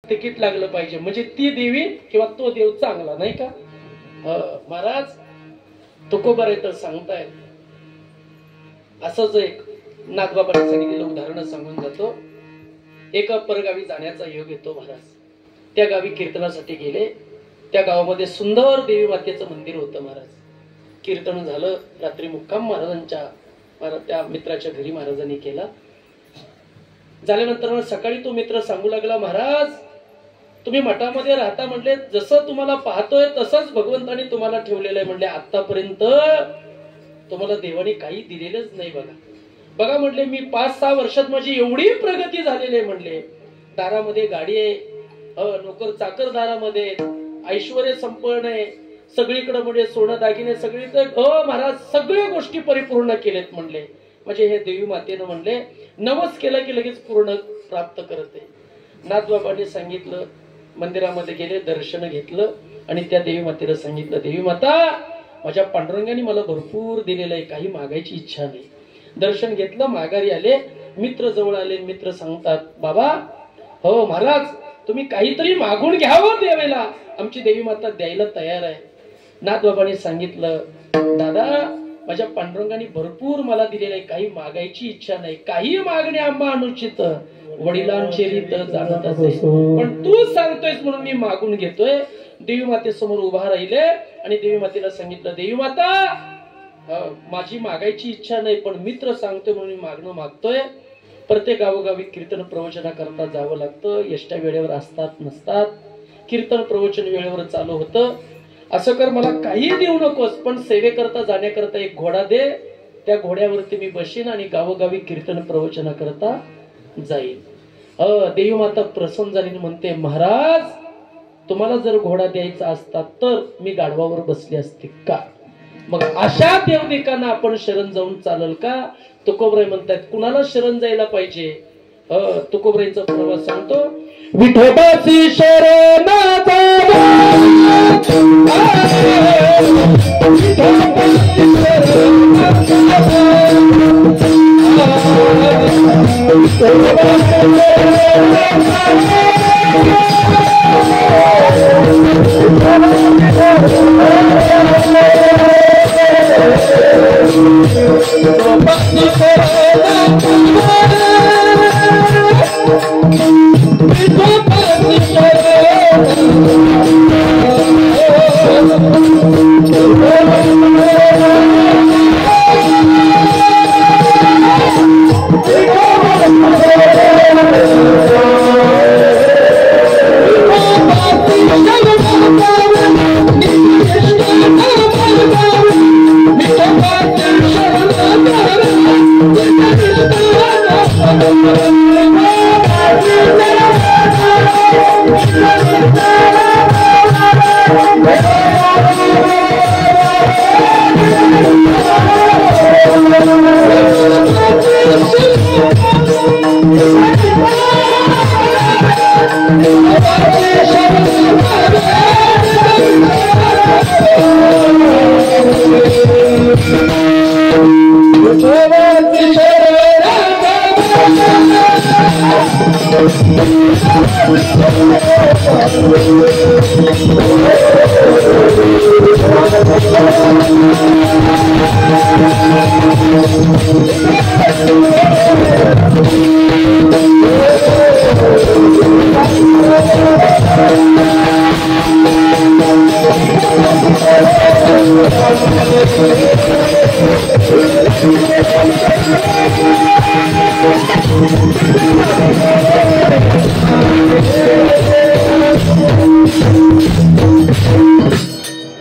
Ticket लागलं पाहिजे, म्हणजे ती देवी किंवा तो देव चांगला, नाही का? महाराज तुकोबार तर सांगतायत. असंच एक नागबाबांनी सांगितलेलं उदाहरण सांगून जातो. एका परगावी जाण्याचा योग येतो. महाराज त्या गावी कीर्तनासाठी गेले. त्या गावामध्ये सुंदर देवी मातेचं मंदिर होतं. महाराज कीर्तन झालं. रात्री मुक्काम महाराजांच्या त्या मित्राच्या घरी महाराजांनी केला. झाल्यानंतर सकाळी तो मित्र सांगू लागला, महाराज तुम्ही मठामध्ये राहता म्हणले, जसं तुम्हाला पाहतोय तसंच भगवंतानी तुम्हाला ठेवलेलं आहे म्हणले. आतापर्यंत तुम्हाला देवाने काही दिलेलंच नाही. बघा म्हणले, मी 5-6 वर्षात माझी एवढी प्रगती झालेली आहे म्हणले. दारामध्ये गाडी आहे, नोकर चाकर दारामध्ये, ऐश्वर्य संपन्न आहे, सगळीकडे म्हणजे सोनं दागिने सगळीकडे. महाराज सगळ्या गोष्टी परिपूर्ण केलेत म्हणले. म्हणजे हे देवी मातेनं म्हणले नवस केलं की लगेच पूर्ण प्राप्त करते. नाथबाबांनी सांगितलं, मंदिरामध्ये गेले, दर्शन घेतलं आणि त्या देवी मातेला सांगितलं, देवी माता माझ्या पांडुरंगाने मला भरपूर दिलेलं आहे, काही मागायची इच्छा नाही. दर्शन घेतलं, माघारी आले. मित्र जवळ आले. मित्र सांगतात, बाबा हो महाराज तुम्ही काहीतरी मागून घ्यावं देवेला, आमची देवी माता द्यायला तयार आहे. नाथबाबांनी सांगितलं, दादा माझ्या पांडुरंगाने भरपूर मला दिलेलं आहे, काही मागायची इच्छा नाही, काही मागणे आम्हा अनुचित वडिलांचे रीत जाणत असे, पण तू सांगतोयस म्हणून मी मागून घेतोय. देवी मातेसमोर उभा राहिले आणि देवी मातेला सांगितलं, देवी माता माझी मागायची इच्छा नाही, पण मित्र सांगतोय म्हणून मी मागणं मागतोय. प्रत्येक गावोगावी कीर्तन प्रवचना करता जावं लागतं. एसट्या वेळेवर असतात नसतात. कीर्तन प्रवचन वेळेवर चालू होतं. असं कर, मला काही देऊ नकोस, पण सेवेकरता जाण्याकरता एक घोडा दे, त्या घोड्यावरती मी बसेन आणि गावोगावी कीर्तन प्रवचना करता जाईल. देवी माता प्रसन्न झाली म्हणते, महाराज तुम्हाला जर घोडा द्यायचा असता तर मी गाढवावर बसले असते का? मग अशा देवदेकांना आपण शरण जाऊन चालल का? तुकोबराय म्हणतात, कुणाला शरण जायला पाहिजे? तुकोबरायचा प्रवास सांगतो, विठोबाची शरण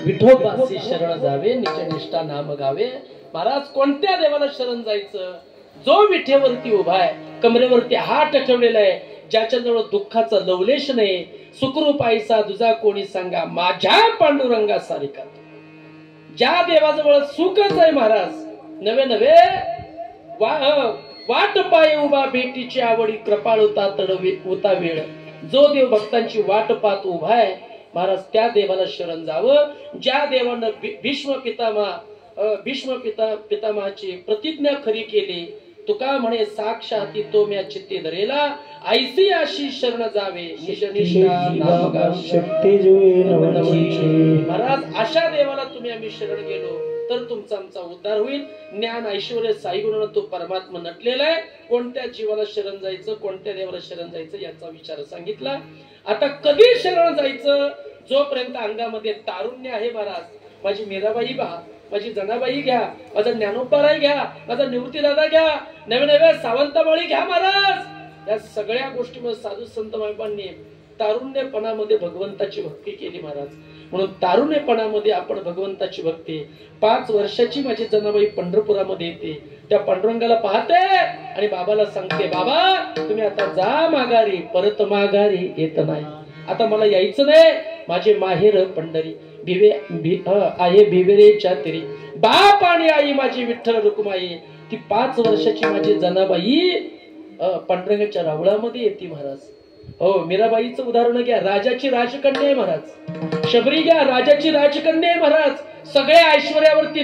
विठोबाची शरण जावे, निजनिष्ठा नाम गावे. महाराज कोणत्या देवाला शरण जायचं? जो विठेवरती उभा आहे, कमरेवरती हात ठेवलेला आहे, ज्याच्याजवळ दुःखाचा लवलेश नाही, सुखरूप आईसा दुजा कोणी सांगा, माझ्या पांडुरंगा सारिका. ज्या देवाजवळ सुखच आहे महाराज, नवे नवे वाट पाय उभा भेटीची आवडी, कृपाळुता तडवी उता वेळ. जो देव भक्तांची वाट पाहत उभा आहे महाराज, त्या देवाला शरण जावं. ज्या देवानं भीष्म पितामहाची प्रतिज्ञा खरी केली, तुका म्हणे साक्षाती तो म्या चित्ते धरेला, ऐसी अशी शरण जावे महाराज. अशा देवाला तुम्ही आम्ही शरण गेलो तर तुमचा आमचा उद्धार होईल. ज्ञान ऐश्वर्य साई गुणानं तो परमात्मा नटलेला आहे. कोणत्या जीवाला शरण जायचं, कोणत्या देवाला शरण जायचं याचा विचार सांगितला. आता कधी शरण जायचं? जोपर्यंत अंगामध्ये तारुण्य आहे महाराज. माझी मीराबाई पहा, माझी जनाबाई घ्या, माझा ज्ञानोबाराय घ्या, माझा निवृत्तीदादा घ्या, नवे नवे सावंतमाळी घ्या महाराज. या सगळ्या गोष्टीमध्ये साधू संत मायबांनी तारुण्यपणामध्ये भगवंताची भक्ती केली महाराज. म्हणून तारुण्यपणामध्ये आपण भगवंताची भक्ती. 5 वर्षाची माझी जनाबाई पंढरपुरामध्ये येते. त्या पांडुरंगाला पाहते आणि बाबाला सांगते, बाबा तुम्ही आता जा माघारी, परत माघारी येत नाही. आता मला यायचं नाही. माझे माहेर पंढरी आहे भिवेरेच्या तरी. बाप आणि आई माझी विठ्ठल रुक्माई. ती 5 वर्षाची माझी जनाबाई पांडुरंगाच्या रावळामध्ये येते महाराज. हो, मीराबाईचं उदाहरण घ्या, राजाची राजकन्या आहे महाराज. शबरी घ्या, राजाची राजकन्या आहे महाराज. सगळ्या ऐश्वर्यावरती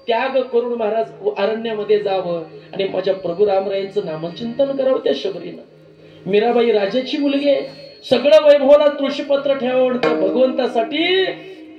त्याग करून महाराज अरण्यामध्ये जावं आणि माझ्या प्रभू रामरायांचं नामचिंतन करावं त्या शबरीनं. मीराबाई राजाची मुलगी आहे. सगळं वैभवाला तुळशीपत्र ठेवावं, भगवंतासाठी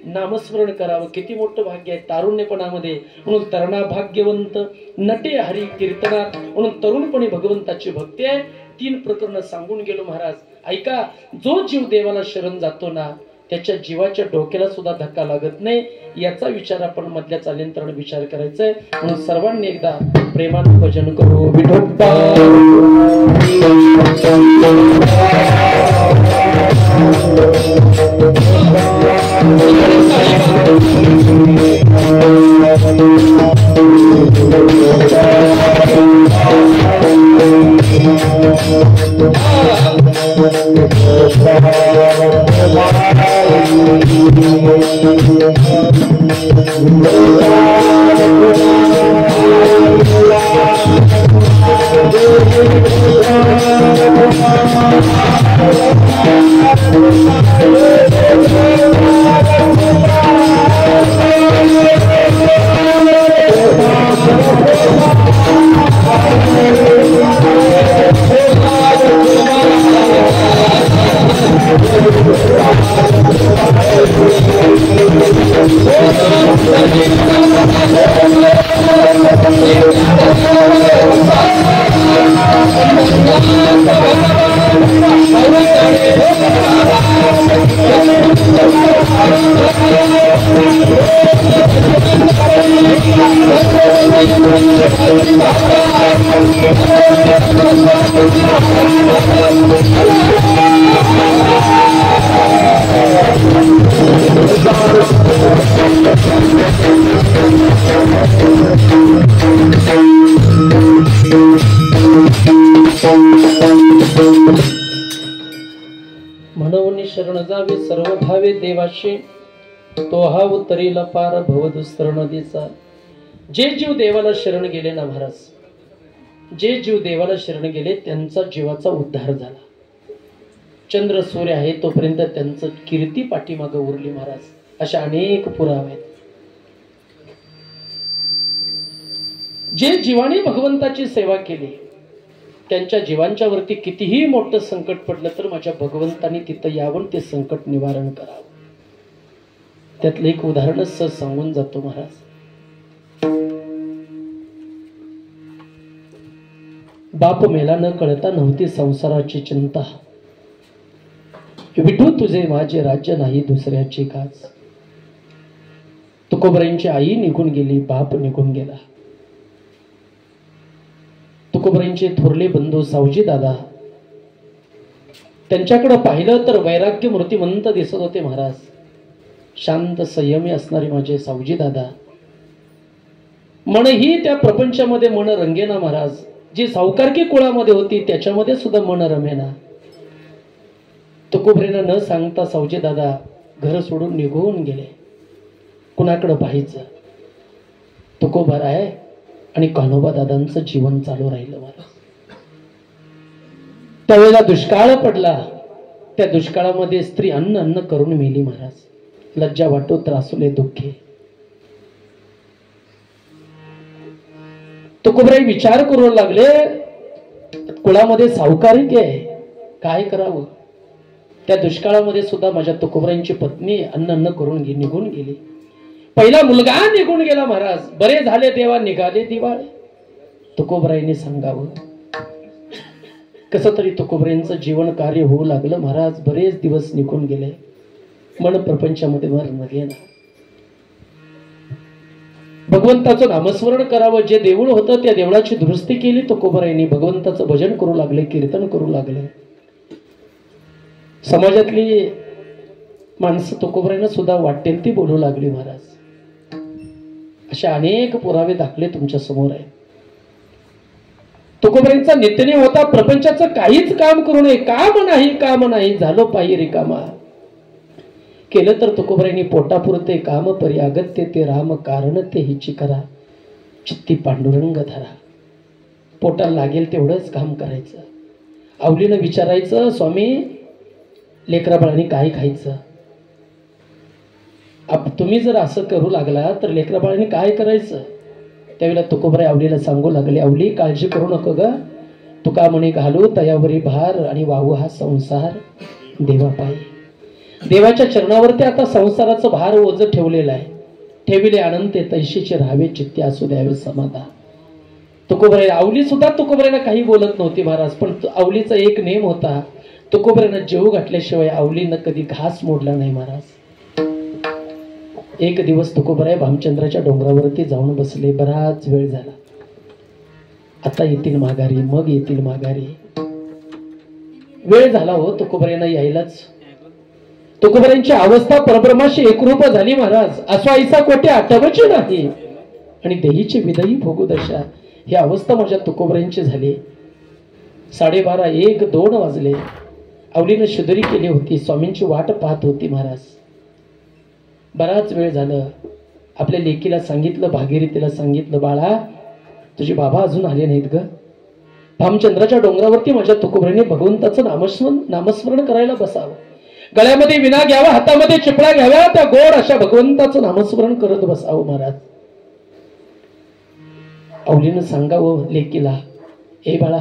नामस्मरण करावं. किती मोठं भाग्य आहे तारुण्यपणामध्ये. म्हणून तरणा भाग्यवंत नटे हरी कीर्तनात. म्हणून तरुणपणी भगवंताची भक्ती आहे. 3 प्रकरण सांगून गेलो महाराज. ऐका, जो जीव देवाला शरण जातो ना त्याच्या जीवाच्या डोक्याला सुद्धा धक्का लागत नाही. याचा विचार आपण मधल्या चालींतरण विचार करायचा आहे. म्हणून सर्वांनी एकदा प्रेमानं भजन करू. विठोबा म्हणून शरण जावे सर्व भावे देवाशी, तो हा उतरीला पार भवदुस्तर नदीचा. जे जीव देवाला शरण गेले ना महाराज, जे जीव देवाला शरण गेले त्यांचा जीवाचा उद्धार झाला. चंद्र सूर्य आहे तोपर्यंत त्यांचं कीर्ती पाठीमागे उरली महाराज. अशा अनेक पुरावे आहेत. जे जीवाने भगवंताची सेवा केली त्यांच्या जीवांच्या वरती कितीही मोठं संकट पडलं तर माझ्या भगवंतानी तिथं यावं, ते संकट निवारण करावं. त्यातलं एक उदाहरण सहज सांगून जातो महाराज. बाप मेला न कळता नव्हती संसाराची चिंता. विठू तुझे माझे राज्य नाही दुसऱ्याची काच. तुकोबरांची आई निघून गेली, बाप निघून गेला. तुकोबरांचे थोरले बंधू सावजी दादा, त्यांच्याकडे पाहिलं तर वैराग्य मूर्तिमंत दिसत होते महाराज. शांत संयमी असणारे माझे सावजी दादा. मन ही त्या प्रपंचामध्ये मन रंगेना महाराज. जी सावकारकी कुळामध्ये होती त्याच्यामध्ये सुद्धा मन रमेना. तुकोबरेनं न सांगता सावजी दादा घर सोडून निघून गेले. कुणाकडे पाहायचं? तुकोबाराय आणि कान्होबा दादांचं जीवन चालू राहिलं महाराज. त्यावेळेला दुष्काळ पडला. त्या दुष्काळामध्ये स्त्री अन्न अन्न करून मेली महाराज. लज्जा वाटो त्रासुले दुःखे. तुकोबराई विचार करू लागले, कुळामध्ये सावकारी काय करावं. त्या दुष्काळामध्ये सुद्धा माझ्या तुकोबराईंची पत्नी अन्न करून निघून गेली. पहिला मुलगा निघून गेला महाराज. बरे झाले देवा निघाले दिवाळे. तुकोबराईंनी सांगावं. कसं तरी तुकोबराईंचं जीवन कार्य होऊ लागलं महाराज. बरेच दिवस निघून गेले. मन प्रपंचामध्ये मरण गेला. भगवंताचं नामस्मरण करावं. जे देऊळ होतं त्या देवळाची दुरुस्ती केली तुकोबराईंनी. भगवंताचं भजन करू लागले, कीर्तन करू लागले. समाजातली माणसं तुकोबराईंना सुद्धा वाटेल ती बोलू लागली महाराज. असे अनेक पुरावे दाखले तुमच्या समोर आहे. तुकोबराईंचा नित्यनेम होता प्रपंचाचं काहीच काम करू नये. काम नाही झालो पायी रिकामा. केलं तर तुकोबराईंनी पोटापुरते काम परी अगत्य ते राम कारण ते हिची करा चित्ती पांडुरंग धरा. पोटाला लागेल तेवढंच काम करायचं. आवलीनं विचारायचं, स्वामी लेकरा बाळांनी काय खायचं. तुम्ही जर असं करू लागला तर लेकरा बाळांनी काय करायचं. त्यावेळेला तुकोबराई आवलीला सांगू लागले, आवली काळजी करू नको ग. तुका म्हणे घालू तयावरी भार आणि वाहू हा संसार देवा पायी. देवाच्या चरणावरती आता संसाराचं भार ओझ ठेवलेलं आहे. ठेविले अनंत तैशीचे राहावे चित्ते असू द्यावे समाधान. तुकोबराई आवली सुद्धा तुकोबराईला काही बोलत नव्हती महाराज. पण आवलीचा एक नेम होता, तुकोबराईनं जेव घातल्याशिवाय आवलीनं कधी घास मोडला नाही महाराज. एक दिवस तुकोबराई भामचंद्राच्या डोंगरावरती जाऊन बसले. बराच वेळ झाला. आता येतील माघारी, मग येतील माघारी. वेळ झाला हो तुकोबराईंना यायलाच. तुकोबराईंची अवस्था परब्रह्माशी एकरूप झाली महाराज. अस्वाईचा कोटे आठवचे नाही आणि देहीची विदयी भोगू दशा. ही अवस्था माझ्या तुकोबराईंची झाली. 12:30, 1, 2 वाजले. आवलीनं शुद्धरी केली होती. स्वामींची वाट पाहत होती महाराज. बराच वेळ झालं. आपल्या लेकीला सांगितलं, भागीरथीला सांगितलं, बाळा तुझे बाबा अजून आले नाहीत ग. भामचंद्राच्या डोंगरावरती माझ्या तुकोबराईंनी भगवंताचं नामस्मरण करायला बसावं. गळ्यामध्ये विना घ्यावा, हातामध्ये चिपळा घ्याव्या, त्या गोड अशा भगवंताचं नामस्मरण करत बसावं महाराज. आवलीनं सांगावं लेकीला, ए बाळा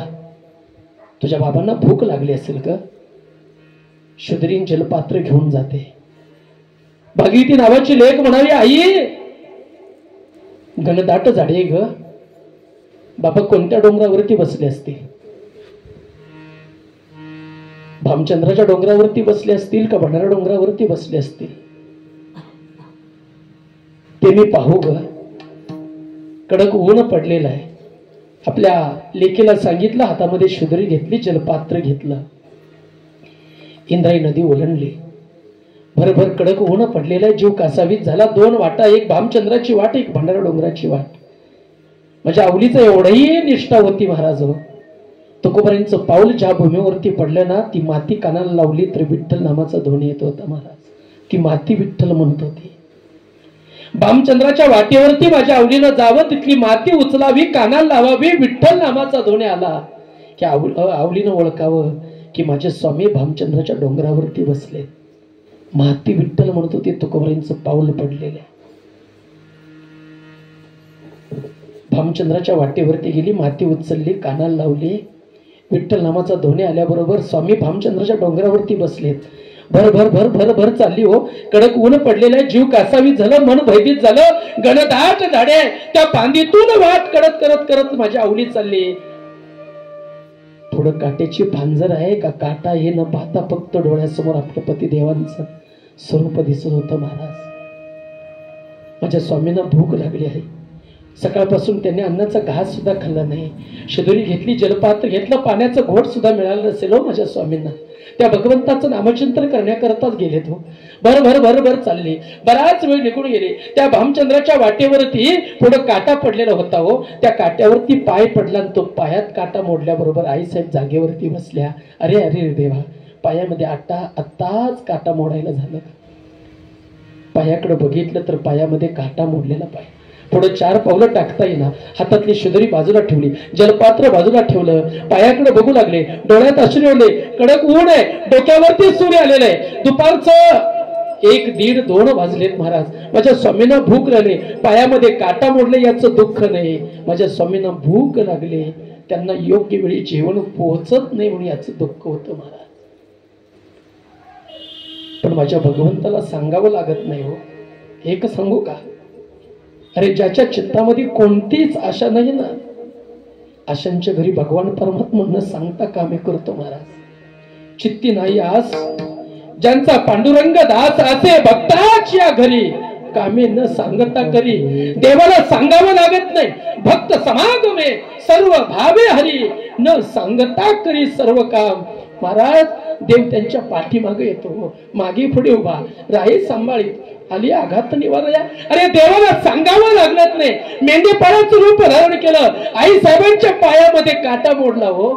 तुझ्या बाबांना भूक लागली असेल ग. शुद्रीन जलपात्र घेऊन जाते. भागीरथी नावाची लेक म्हणावी, आई घनदाट झाडे ग. बाबा कोणत्या डोंगरावरती बसले असते. भामचंद्राच्या डोंगरावरती बसले असतील का भंडारा डोंगरावरती बसले असतील ते मी पाहू ग. कडक ऊन पडलेलं आहे. आपल्या लेकीला सांगितलं, हातामध्ये शुद्री घेतली, जलपात्र घेतलं. इंद्राई नदी ओलांडली. भरभर कडक ऊन पडलेला आहे. जीव कासावीस झाला. 2 वाटा, एक भामचंद्राची वाट, एक भंडारा डोंगराची वाट. माझ्या आवलीचं एवढंही निष्ठा होती महाराज. तुकोबराईंचं पाऊल ज्या भूमीवरती पडलं ना, ती माती कानाला लावली तर विठ्ठल नामाचा ध्वनी येत होता महाराज. ती माती विठ्ठल म्हणत होती. भामचंद्राच्या वाटेवरती माझ्या आवलीनं जावं, तिथली माती उचलावी, कानाला लावावी, विठ्ठल नामाचा ध्वनी आला की आवलीनं ओळखावं की माझे स्वामी भामचंद्राच्या डोंगरावरती बसले. माती विठ्ठल म्हणत होती. तुकोबराईंचं पाऊल पडलेलं. भामचंद्राच्या वाटेवरती गेली, माती उचलली, कानाला लावली. विठ्ठल नामाचा ध्वनी आल्याबरोबर स्वामी भामचंद्राच्या डोंगरावरती बसलेत. भर भर भर भर भर चालली हो. कडक ऊन पडलेलं आहे. जीव कासावीस झालं, मन भयभीत झालं. घनदाट झाडे, त्या फांदीतून वाट करत करत करत माझी आवली चालली. थोडं काट्याची फांजर आहे का काटा हे न पाहता फक्त डोळ्यासमोर आपल्या पतिदेवांचं स्वरूप दिसत होतं महाराज. माझ्या स्वामींना भूक लागली आहे. सकाळपासून त्यांनी अन्नाचा घास सुद्धा खाल्ला नाही. शिदोरी घेतली, जलपात्र घेतलं, पाण्याचं घोट सुद्धा मिळालं नसेल हो माझ्या स्वामींना. त्या भगवंताचं नामचिंतन करण्याकरताच गेलेत हो. भर भर भर भर चालली. बराच वेळ निघून गेले. त्या भामचंद्राच्या वाटेवरती पुढं काटा पडलेला होता हो. त्या काट्यावरती पाय पडला आणि तो पायात काटा मोडल्याबरोबर आईसाहेब जागेवरती बसल्या. अरे अरे देवा, पायामध्ये आत्ताच काटा मोडायला झालं. पायाकडे बघितलं तर पायामध्ये काटा मोडलेला पाय. पुढे 4 पावलं टाकता येईना. हातातली शुदरी बाजूला ठेवली, जलपात्र बाजूला ठेवलं, पायाकडे बघू लागले. डोळ्यात अश्रू आले. कडक ऊन आहे, डोक्यावरती सूर्य आलेला आहे. दुपारचं 1, 1:30, 2 वाजलेत महाराज. माझ्या स्वामींना भूक लागली, पायामध्ये काटा मोडले याचं दुःख नाही, माझ्या स्वामींना भूक लागली, त्यांना योग्य वेळी जेवण पोहोचत नाही म्हणून याचं दुःख होतं महाराज. पण माझ्या भगवंताला सांगावं लागत नाही हो. एक सांगू का, अरे ज्याच्या चित्तामध्ये कोणतीच आशा नाही ना, आशांच्या घरी भगवान परमात्मा न सांगता कामे करतो महाराज. चित्ती नाही आस ज्यांचा पांडुरंग दास असे भक्ताच्या घरी कामे न सांगता करी. देवाला सांगावं लागत नाही, भक्त समागमे सर्व भावे हरी न सांगता करी सर्व काम. महाराज देव त्यांच्या पाठीमागे येतो, मागे पुढे उभा राही सांभाळीत आली आघात निवारया. अरे देवाला सांगावं लागत नाही. मेंढीपाळाचं रूप धारण केलं, आई साहेबांच्या पायामध्ये काटा मोडला हो.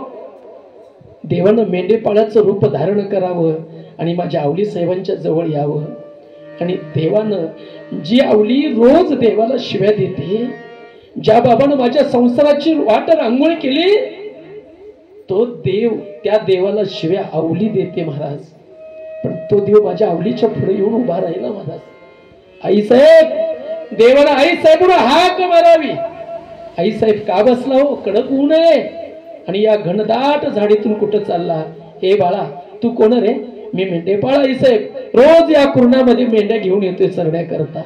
देवानं मेंढीपाळाचं रूप धारण करावं आणि माझ्या आवली साहेबांच्या जवळ यावं. आणि देवानं जी आवली रोज देवाला शिव्या देते, ज्या बाबानं माझ्या संसाराची वाट रांगोळी केली, तो देव त्या देवाला शिव्या आवली देते महाराज. पण तो देव माझ्या आवलीच्या पुढे येऊन उभा राहिला महाराज. आई साहेब, देवाला आई साहेब हाक मारावी. आई साहेब का बसला हो, कडक ऊन आहे आणि या घनदाट झाडीतून कुठं चालला. हे बाळा तू कोण रे. मी मेंढेपाळ आई साहेब, रोज या कुर्णामध्ये मेंढ्या घेऊन येतोय चरण्याकरता.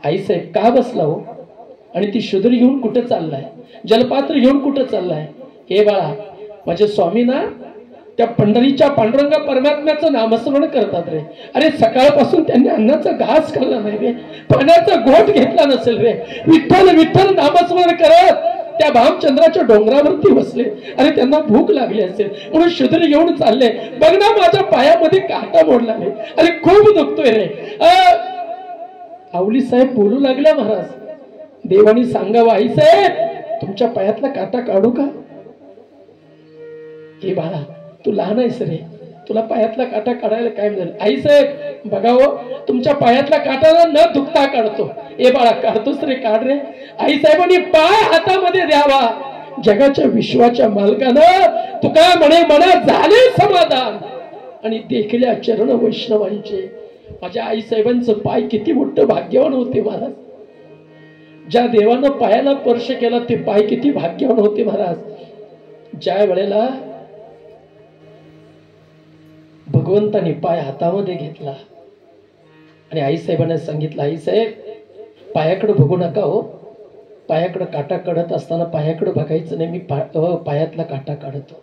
आई साहेब का बसला हो, आणि ती शुद्री घेऊन कुठं चाललाय, जलपात्र घेऊन कुठं चाललाय. हे बाळा माझे स्वामी ना त्या पंढरीच्या पांडुरंगा परमात्म्याचं नामस्मरण करतात रे. अरे सकाळपासून त्यांनी अन्नाचा घास खाल्ला नाही रे, पाण्याचा घोट घेतला नसेल रे. विठ्ठल विठ्ठल नामस्मरण करत त्या भामचंद्राच्या डोंगरावरती बसले. अरे त्यांना भूक लागली असेल म्हणून शुद्री घेऊन चालले. बघ ना माझ्या पायामध्ये काटा मोडला नाही, अरे खूप दुखतोय रे. आवली साहेब बोलू लागल्या महाराज. देवानी सांगावं आई साहेब तुमच्या पायातला काटा काढू का. हे बाळा तू लहान आहेस रे, तुला पायातला काटा काढायला काय झालं. आई साहेब बघावं तुमच्या पायातला काटा न दुखता काढतो. ए बाळा काढतोस रे, काढ रे. आई साहेबांनी पाय हातामध्ये द्यावा. जगाच्या विश्वाच्या मालकानं तुका म्हणे मना झाले समाधान आणि देखल्या चरण वैष्णवांचे. माझ्या आई साहेबांचं पाय किती मोठं भाग्यवान होते महाराज. ज्या देवानं पायाला स्पर्श केला ते पाय किती भाग्यवान होते महाराज. ज्या वेळेला भगवंताने पाय हातामध्ये घेतला आणि आई साहेबांना सांगितलं, आई साहेब पायाकडे बघू नका हो, पायाकडे काटा काढत असताना पायाकडे बघायचं नाही, मी पायातला काटा काढतो.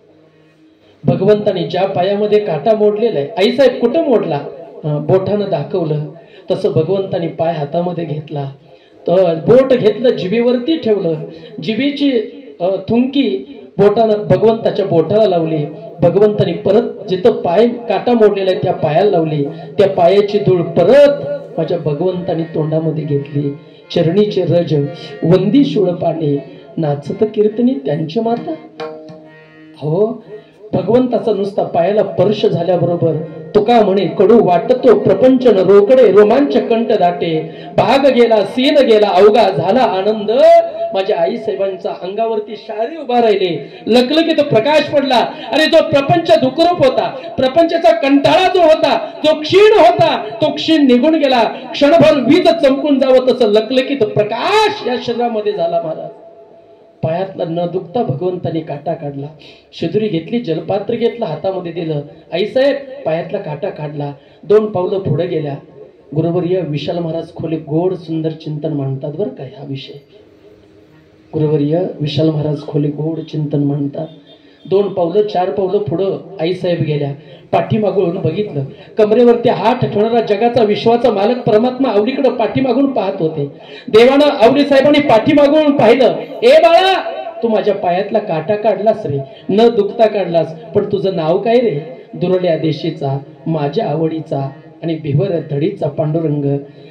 भगवंताने ज्या पायामध्ये काटा मोडलेला आहे, आई साहेब कुठं मोडला, बोटानं दाखवलं. तसं भगवंताने पाय हातामध्ये घेतला, तर बोट घेतलं जिभेवरती ठेवलं, जिभेची थुंकी बोटानं भगवंताच्या बोटाला लावली. भगवंतानी परत जिथं पाय काटा मोडलेला आहे त्या पायाला लावली. त्या पायाची धूळ परत माझ्या भगवंतानी तोंडामध्ये घेतली. चरणीचे रज वंदी शूळ पाणी नाचत कीर्तनी त्यांची माता. हो भगवंताचा नुसता पायाला स्पर्श झाल्याबरोबर तुका म्हणे कडू वाटतो प्रपंचन रोकडे रोमांच कंठ दाटे. भाग गेला सीन गेला अवघा झाला आनंद. माझ्या आई साहेबांच्या अंगावरती शारी उभा राहिले, लकलकीत प्रकाश पडला. अरे जो प्रपंच दुःखरूप होता, प्रपंचाचा कंटाळा जो होता, जो क्षीण होता, तो क्षीण निघून गेला. क्षणभर वीज चमकून जावं तसं लकलकीत प्रकाश या शरीरामध्ये झाला महाराज. पायातला न दुखता भगवंताने काटा काढला. शिदुरी घेतली, जलपात्र घेतलं, हातामध्ये दिलं. आई साहेब पायातला काटा काढला. 2 पावलं पुढे गेल्या. गुरुवर्य विशाल महाराज खोले गोड सुंदर चिंतन मांडतात बरं का. हा विषय गुरुवर्य विशाल महाराज खोले गोड चिंतन मांडतात. 2 पावलं 4 पावलं पुढं आई साहेब गेल्या. पाठीमागून बघितलं, कमरेवरती हात ठेवणारा जगाचा विश्वाचा मालक परमात्मा आवलीकडे पाठीमागून पाहत होते. देवानं आवली साहेबांनी पाठीमागून पाहिलं. ए बाळा तू माझ्या पायातला काटा काढलास रे, न दुखता काढलास, पण तुझं नाव काय रे. दुरल्या देशीचा माझ्या आवडीचा आणि भिवर धडीचा पांडुरंग.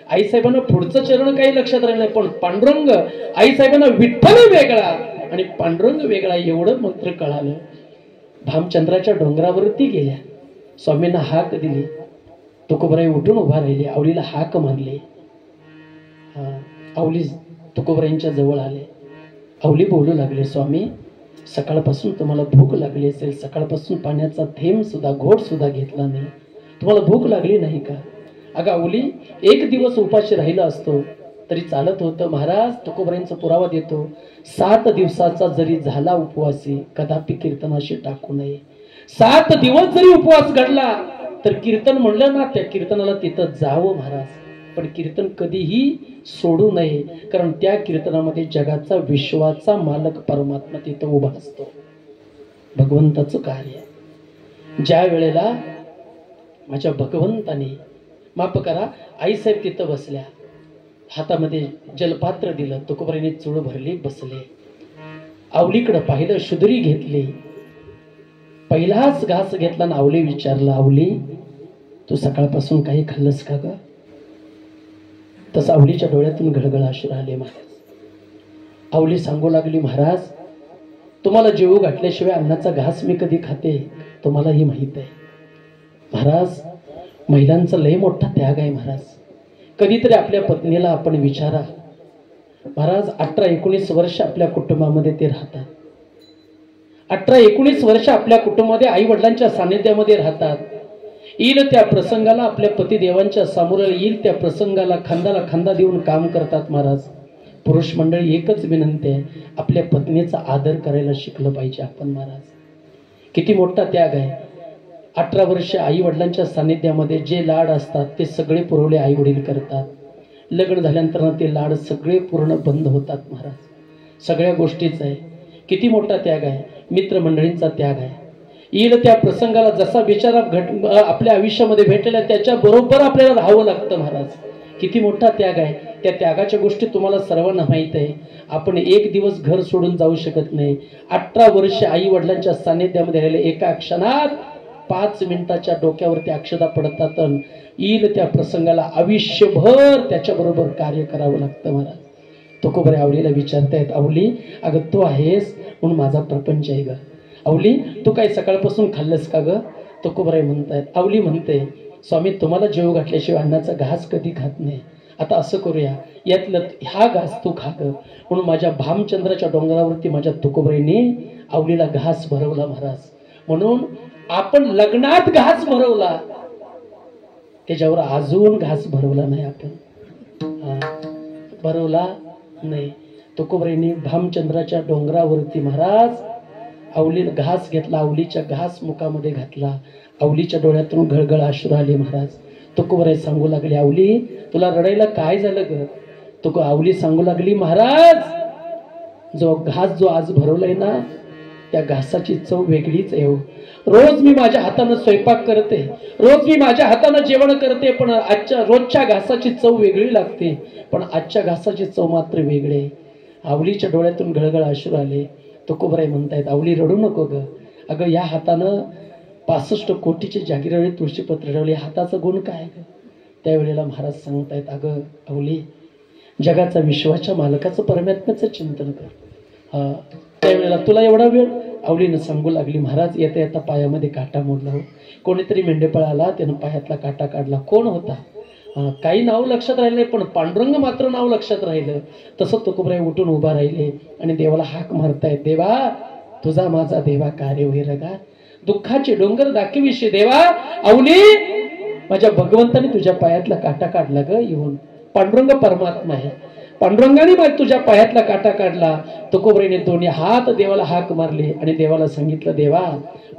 आई साहेबांना पुढचं चरण काही लक्षात राहिलं नाही, पण पांडुरंग आई साहेबांना विठ्ठल वेगळा आणि पांडुरंग वेगळा एवढं मात्र कळालं. भामचंद्राच्या डोंगरावरती गेल्या, स्वामींना हाक दिली. तुकोबराई उठून उभा राहिली, आवलीला हाक मारली. आवली तुकोबराईंच्या जवळ आले. आवली बोलू लागले, स्वामी सकाळपासून तुम्हाला भूक लागली असेल, सकाळपासून पाण्याचा थेंब सुद्धा घोट सुद्धा घेतला नाही, तुम्हाला भूक लागली नाही का? अगं अवली, एक दिवस उपाशी राहिला असतो तरी चालत होतं. महाराज तुकोबरायांचा पुरावा देतो, 7 दिवसाचा जरी झाला उपवासी कदापि कीर्तनाशी टाकू नये. 7 दिवस जरी उपवास घडला तर कीर्तन म्हणलं ना, त्या कीर्तनाला तिथं जावं महाराज. पण कीर्तन कधीही सोडू नये, कारण त्या कीर्तनामध्ये जगाचा विश्वाचा मालक परमात्मा तिथं उभा असतो. भगवंताचं कार्य. ज्या वेळेला माझ्या भगवंताने, माफ करा, आईसाहेब तिथं बसल्या, हातामध्ये जलपात्र दिलं, तुकोबरायांनी चूळ भरली, बसले. आवलीकडे पाहिलं, शुद्री घेतली, पहिलाच घास घेतला ना आवली विचारला, आवली तू सकाळपासून काही खाल्लंस का ग? तसं आवलीच्या डोळ्यातून घळघळ अश्रू आले महाराज. आवली सांगू लागली, महाराज तुम्हाला जेवू घातल्याशिवाय अन्नाचा घास मी कधी खाते तुम्हालाही माहित आहे. महाराज महिलांचा लय मोठा त्याग आहे महाराज. कधीतरी आपल्या पत्नीला आपण विचारा. महाराज 18-19 वर्ष आपल्या कुटुंबामध्ये ते राहतात. 18-19 वर्ष आपल्या कुटुंबामध्ये आई वडिलांच्या सानिध्यामध्ये राहतात. येईल त्या प्रसंगाला, आपल्या पतिदेवांच्या समोर येईल त्या प्रसंगाला खांद्याला खांदा देऊन काम करतात. महाराज पुरुष मंडळी एकच विनंती आहे, आपल्या पत्नीचा आदर करायला शिकलं पाहिजे आपण. महाराज किती मोठा त्याग आहे. 18 वर्ष आई वडिलांच्या सानिध्यामध्ये जे लाड असतात ते सगळे पुरवले आई वडील करतात. लग्न झाल्यानंतर ते लाड सगळे पूर्ण बंद होतात. महाराज सगळ्या गोष्टीच आहे. किती मोठा त्याग आहे. मित्रमंडळींचा त्याग आहे. येईल त्या प्रसंगाला जसा विचार आपल्या आयुष्यामध्ये भेटलेला त्याच्या बरोबर आपल्याला राहावं लागतं. महाराज किती मोठा त्याग आहे. त्या त्यागाच्या गोष्टी तुम्हाला सर्वांना माहीत आहे. आपण एक दिवस घर सोडून जाऊ शकत नाही. 18 वर्ष आई वडिलांच्या सानिध्यामध्ये राहिले, एका क्षणात 5 मिनिटाच्या डोक्यावरती अक्षता पडतात. येईल त्या प्रसंगाला आयुष्यभर त्याच्याबरोबर कार्य करावं लागतं. महाराज तुकोबरे आवलीला विचारतायत, आवली अगं तू आहेस म्हणून माझा प्रपंच आहे ग. आवली तू काय सकाळपासून खाल्लंस का ग? तुकोबराय म्हणतायत. आवली म्हणते, स्वामी तुम्हाला जेव घातल्याशिवाय अन्नाचा घास कधी खात नाही. आता असं करूया, यातलं हा घास तू खा ग. म्हणून माझ्या भामचंद्राच्या डोंगरावरती माझ्या तुकोबराईने आवलीला घास भरवला. महाराज म्हणून आपण लग्नात घास भरवला, त्याच्यावर अजून घास भरवला नाही. आपण भरवला नाही. तुकोबराईने भामचंद्राच्या डोंगरावरती महाराज आवलीला घास घेतला, आवलीच्या घास मुखामध्ये घातला. आवलीच्या डोळ्यातून घळघळ अश्रू आले. महाराज तुकोबराई सांगू लागले, आवली तुला रडायला काय झालं ग? तुको आवली सांगू लागली, महाराज जो घास जो आज भरवलाय ना, त्या घासाची चव वेगळीच आहे. रोज मी माझ्या हाताने स्वयंपाक करते, रोज मी माझ्या हाताने जेवण करते, पण आजच्या रोजच्या घासाची चव वेगळी लागते, पण आजच्या घासाची चव मात्र वेगळी आहे. आवलीच्या डोळ्यातून घळघळ अश्रू आले. तुकोबराई म्हणतायत, आवली रडू नको ग. अगं या हातानं 65 कोटीची जागीरवळी तुळशीपत्र ठेवली, हाताचा गुण काय ग? त्यावेळेला महाराज सांगतायत, अगं आवली जगाचा विश्वाच्या मालकाचं परमात्म्याचं चिंतन कर. त्यावेळेला तुला एवढा वेळ? आवलीनं सांगू लागली, महाराज येता येता पायामध्ये काटा मोडला हो. कोणीतरी मेंढेपळ आला, त्यानं पायातला काटा काढला. कोण होता? काही नाव लक्षात राहिले, पण पांडुरंग मात्र नाव लक्षात राहिलं. तसं तुकोबराई उठून उभा राहिले आणि देवाला हाक मारतायत, देवा तुझा माझा देवा कार्य होईल गा, दुःखाचे डोंगर दाखविशी देवा. आवली माझ्या भगवंताने तुझ्या पायातला काटा काढला ग. येऊन पांडुरंग परमात्मा आहे, पांडुरंगाने तुझ्या पायातला काटा काढला. तुकोबराईने दोन्ही हात देवाला हाक मारले आणि देवाला सांगितलं, देवा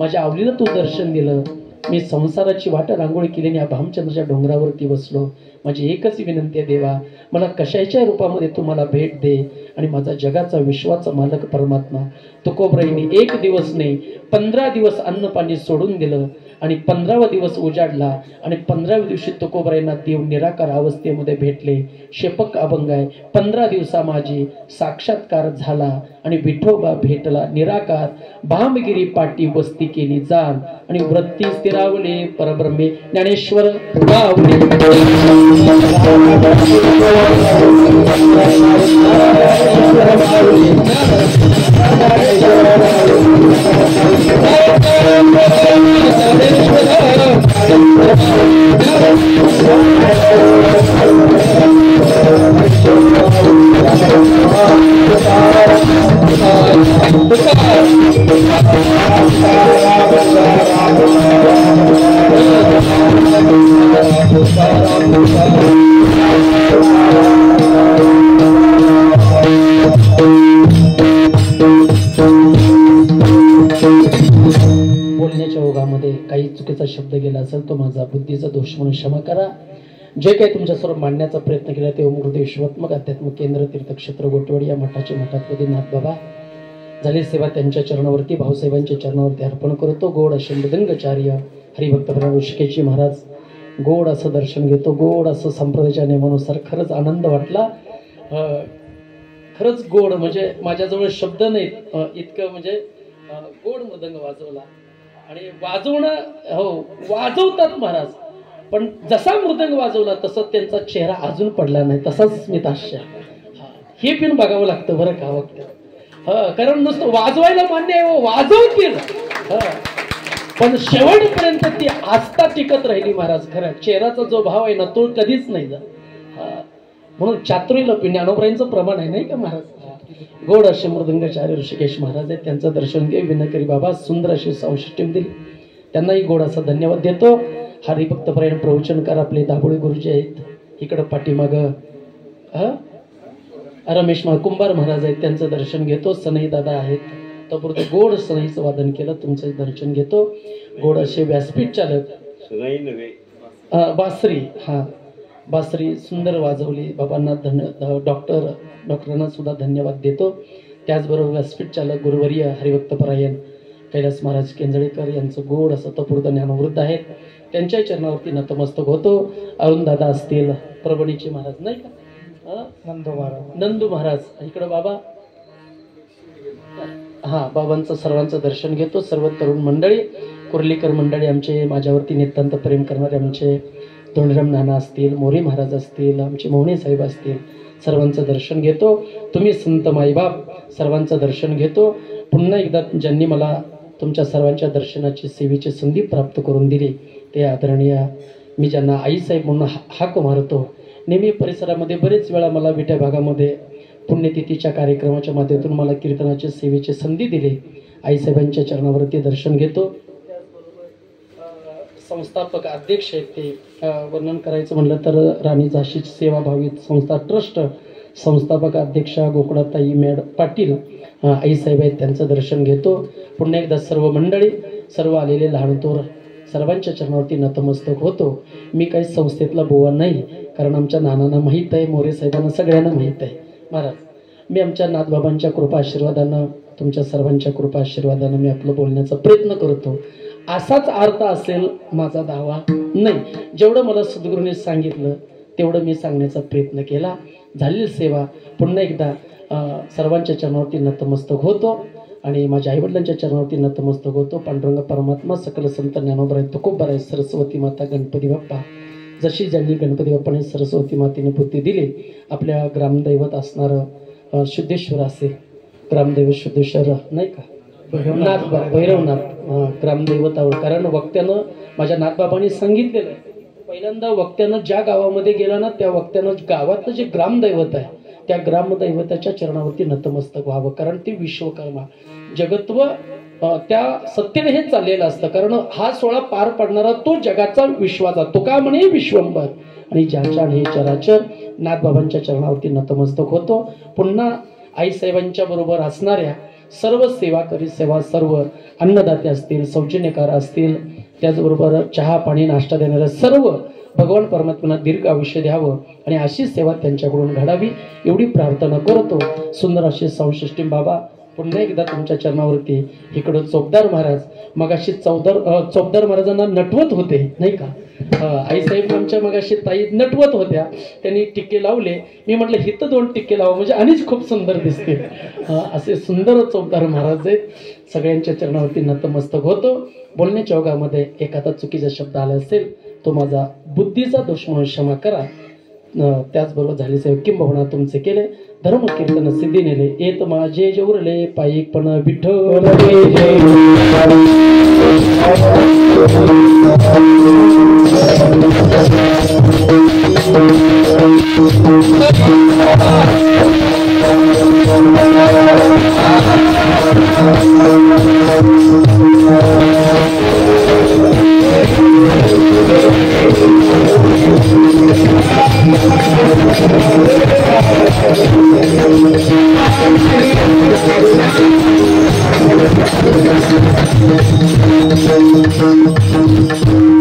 माझ्या आवलीला तू दर्शन दिलं, मी संसाराची वाट रांगोळी केली, या भामचंद्राच्या डोंगरावरती बसलो. माझी एकच विनंती आहे देवा, मला कशाच्या रूपामध्ये तू मला भेट दे आणि माझा जगाचा विश्वाचा मालक परमात्मा. तुकोबराईने 1 दिवस नाही 15 दिवस अन्न पाणी सोडून दिलं आणि 15वा दिवस उजाडला आणि 15व्या दिवशी तुकोबराईंना देव निराकार अवस्थेमध्ये भेटले. शेपक अभंग आहे, 15 दिवसा माझी साक्षात्कार झाला आणि विठोबा भेटला निराकार. भामगिरी पाटी वस्ती केली जाण आणि वृत्ती स्थिरावले परब्रह्मे. ज्ञानेश्वर गावले. बोलण्याच्या ओघामध्ये काही चुकीचा शब्द गेला असेल तो माझा बुद्धीचा दोष म्हणून क्षमा करा. जे काही तुमच्यासमोर मांडण्याचा प्रयत्न केला ते गुरुदेव शिवात्मक अध्यात्मिक केंद्र तीर्थक्षेत्र गोटवाडी या मठाचे मठाधिपती नाथ बाबा झाली सेवा त्यांच्या चरणावरती भाऊसाहेबांच्या चरणावरती अर्पण करतो. गोड असे मृदंगाचार्य हरिभक्त ऋषिकेशजी महाराज गोड असं दर्शन घेतो. गोड असं संप्रदायाच्या नियमानुसार खरंच आनंद वाटला. खरंच गोड म्हणजे माझ्याजवळ शब्द नाहीत इतकं म्हणजे गोड मृदंग वाजवला. आणि वाजवणं हो वाजवतात महाराज पण जसा मृदंग वाजवला तसं त्यांचा चेहरा अजून पडला नाही तसाच स्मिताश्य हे पण बघावं लागतं बरं का वागतं. कारण नुसतं वाजवायला मान्य आहे वाजवतील पण शेवटपर्यंत ती आस्था टिकत राहिली महाराज. खरं चेहऱ्याचा जो भाव आहे ना तो कधीच नाही जा. म्हणून चातुर्य ज्ञानोबरायांचं प्रमाण आहे नाही का महाराज. गोड असे मृदंगाचार्य ऋषिकेश महाराज आहेत त्यांचं दर्शन घे विनकरी बाबा सुंदर अशी संशिष्टी दिली त्यांनाही गोड असा धन्यवाद देतो. हरिभक्तपरायण प्रवचनकार आपले दाभोळे गुरुजी आहेत इकडं पाठीमाग रमेश कुंभार महाराज आहेत त्यांचं दर्शन घेतो. सनई दादा आहेत तपुरते गोड सनईचं वादन केलं तुमचं दर्शन घेतो. गोड असे व्यासपीठ चालक बासरी बासरी सुंदर वाजवली बाबांना डॉक्टरांना सुद्धा धन्यवाद देतो. त्याचबरोबर व्यासपीठ चालक गुरुवर्य हरिभक्तपरायण कैलास महाराज केंजळेकर यांचं गोड असं तपुर्द ज्ञानवृद्ध आहेत त्यांच्या चरणावरती नतमस्तक होतो. अरुण दादा असतील परभणीचे महाराज नाही का नंदू महाराज इकडं बाबा बाबांचं सर्वांचं दर्शन घेतो. सर्व तरुण मंडळी कुर्लीकर मंडळी आमचे माझ्यावरती नितांत प्रेम करणारे आमचे धोंडराम नाना असतील मोरे महाराज असतील आमचे मोहणे साहेब असतील सर्वांचं दर्शन घेतो. तुम्ही संत माईबाप सर्वांचं दर्शन घेतो. पुन्हा एकदा ज्यांनी मला तुमच्या सर्वांच्या दर्शनाची सेवेची संधी प्राप्त करून दिली ते आदरणीय मी ज्यांना आईसाहेब म्हणून हाक मारतो. नेहमी परिसरामध्ये बरेच वेळा मला विट्या भागामध्ये पुण्यतिथीच्या कार्यक्रमाच्या माध्यमातून मला कीर्तनाची सेवेची संधी दिली. आईसाहेबांच्या चरणावरती दर्शन घेतो. संस्थापक अध्यक्ष आहेत ते वर्णन करायचं म्हणलं तर राणी झाशीची सेवाभावी संस्था ट्रस्ट संस्थापक अध्यक्षा गोकुळाताई पाटील आईसाहेब आहेत त्यांचं दर्शन घेतो. पुन्हा एकदा सर्व मंडळी सर्व आलेले लहान थोर सर्वांच्या चरणावरती नतमस्तक होतो. मी काही संस्थेतला बुवा नाही कारण आमच्या नानांना माहीत आहे मोरे साहेबांना सगळ्यांना माहीत आहे महाराज. मी आमच्या नाथबाबांच्या कृपा आशीर्वादानं तुमच्या सर्वांच्या कृपा आशीर्वादानं मी आपलं बोलण्याचा प्रयत्न करतो. असाच अर्थ असेल माझा दावा नाही. जेवढं मला सद्गुरूंनी सांगितलं तेवढं मी सांगण्याचा प्रयत्न केला. झालेली सेवा पुन्हा एकदा सर्वांच्या चरणावरती नतमस्तक होतो आणि माझ्या आईवडिलांच्या चरणावरती नतमस्तक होतो. पांडुरंग परमात्मा सकल संत ज्ञानोबराय तुकोबराय सरस्वती माता गणपती बाप्पा जशी ज्यांनी गणपती बाप्पाने सरस्वती मातेने बुद्धी दिली आपल्या ग्रामदैवत असणारं शुद्धेश्वर असेल ग्रामदैवत शुद्धेश्वर नाही का भैरवनाथ ग्रामदैवतावर कारण वक्त्यानं माझ्या नाथबाबांनी सांगितलेलं आहे पहिल्यांदा वक्त्यानं ज्या गावामध्ये गेला ना त्या वक्त्यानं गावातलं जे ग्रामदैवत आहे त्या ग्रामदैवताच्या चरणावरती नतमस्तक व्हावं. कारण ते विश्वकर्मा जगत्व त्या सत्तेने हे चाललेलं असतं. कारण हा सोहळा पार पडणारा तो जगाचा विश्वाचा तो का म्हणे विश्वंभर आणि ज्याच्या हे चराचर नाथबाबांच्या चरणावरती नतमस्तक होतो. पुन्हा आईसाहेबांच्या बरोबर असणाऱ्या सर्व सेवाकरी सेवा सर्व अन्नदाते असतील सौजन्यकार असतील त्याचबरोबर चहा पाणी नाश्ता देणाऱ्या सर्व भगवान परमात्म्याला दीर्घ आयुष्य द्यावं आणि अशी सेवा त्यांच्याकडून घडावी एवढी प्रार्थना करतो. सुंदर अशी संशिष्टी बाबा पुन्हा एकदा तुमच्या चरणावरती इकडं चोपदार महाराज मगाशी चोपदार महाराजांना नटवत होते नाही का आईसाहेब आमच्या मगाशी ताई नटवत होत्या त्यांनी टिक्के लावले. मी म्हटलं हिथं 2 टिक्के लावा म्हणजे आणिच खूप सुंदर दिसते. असे सुंदर चोपदार महाराज आहेत. सगळ्यांच्या चरणावरती नतमस्तक होतो. बोलण्याच्या ओघामध्ये एखादा चुकीचा शब्द आला असेल तो माझा बुद्धीचा दोष म्हणून क्षमा करा. त्याचबरोबर झाले साहेब किंबहुना तुमचे केले धर्म कीर्तन सिद्धी नेले येत माझे जेवरले पायिकपण विठ्ठल Thank you.